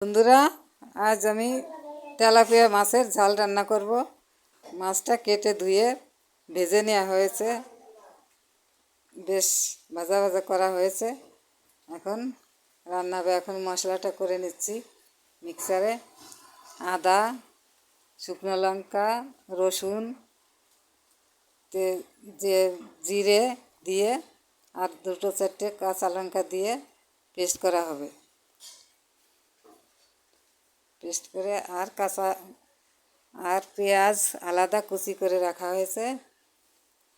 বন্ধুরা, আজ আমি তেলাপিয়া মাছের ঝাল রান্না করব। মাছটা কেটে ধুয়ে ভেজে নেওয়া হয়েছে, বেশ ভাজা ভাজা করা হয়েছে। এখন এখন মশলাটা করে নিচ্ছি মিক্সারে। আদা, শুকনো লঙ্কা, রসুন, যে জিরে দিয়ে আর দুটো চারটে কাঁচা লঙ্কা দিয়ে পেস্ট করা হবে। পেস্ট করে আর পেঁয়াজ আলাদা কুচি করে রাখা হয়েছে।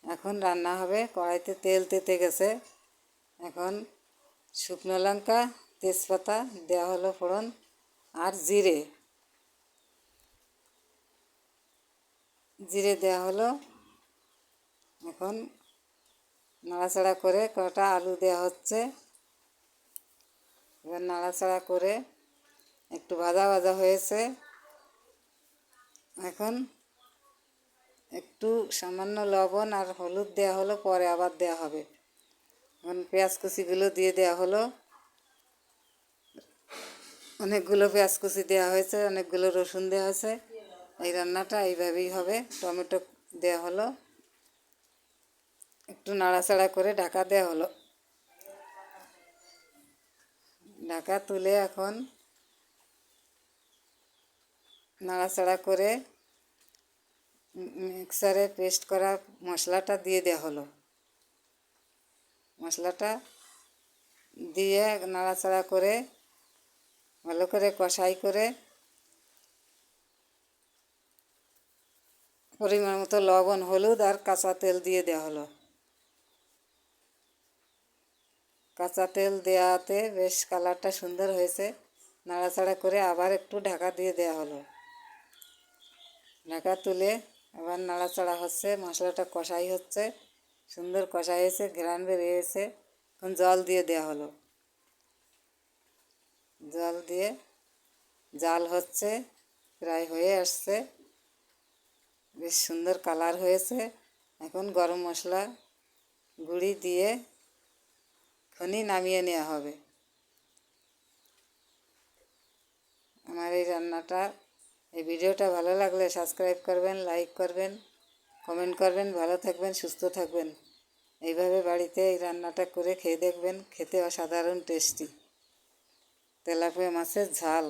এখন রান্না হবে। কড়াইতে তেল তেতে গেছে। এখন শুকনো লঙ্কা, তেজপাতা দেওয়া হলো ফোড়ন, আর জিরে দেওয়া হলো। এখন নাড়াচাড়া করে কটা আলু দেওয়া হচ্ছে। এবার নাড়াচাড়া করে একটু ভাজা ভাজা হয়েছে। এখন একটু সামান্য লবণ আর হলুদ দেওয়া হলো, পরে আবার দেওয়া হবে। এখন পেঁয়াজ কুচিগুলো দিয়ে দেওয়া হলো। অনেকগুলো পেঁয়াজ কুচি দেওয়া হয়েছে, অনেকগুলো রসুন দেওয়া হয়েছে। এই রান্নাটা এইভাবেই হবে। টমেটো দেওয়া হলো, একটু নাড়াচাড়া করে ঢাকা দেওয়া হলো। ঢাকা তুলে এখন নাড়াচাড়া করে মিক্সারে পেস্ট করা মশলাটা দিয়ে দেওয়া হলো। মশলাটা দিয়ে নাড়াচাড়া করে ভালো করে কষাই করে পরিমাণ মতো লবণ, হলুদ আর কাঁচা তেল দিয়ে দেওয়া হলো। কাঁচা তেল দেওয়াতে বেশ কালারটা সুন্দর হয়েছে। নাড়াচাড়া করে আবার একটু ঢাকা দিয়ে দেওয়া হলো। ঢাকা তুলে আবার নাড়াচাড়া হচ্ছে, মশলাটা কষাই হচ্ছে। সুন্দর কষাই হয়েছে, ঘ্রাণ বেরিয়েছে। এখন জল দিয়ে দেওয়া হলো। জল দিয়ে জাল হচ্ছে, প্রায় হয়ে আসছে। বেশ সুন্দর কালার হয়েছে। এখন গরম মশলা গুঁড়ি দিয়ে এখনই নামিয়ে নেওয়া হবে। আমার এই রান্নাটা, এই ভিডিওটা ভালো লাগলে সাবস্ক্রাইব করবেন, লাইক করবেন, কমেন্ট করবেন। ভালো থাকবেন, সুস্থ থাকবেন। এইভাবে বাড়িতে এই রান্নাটা করে খেয়ে দেখবেন। খেতে অসাধারণ টেস্টি তেলাপিয়া মাছের ঝাল।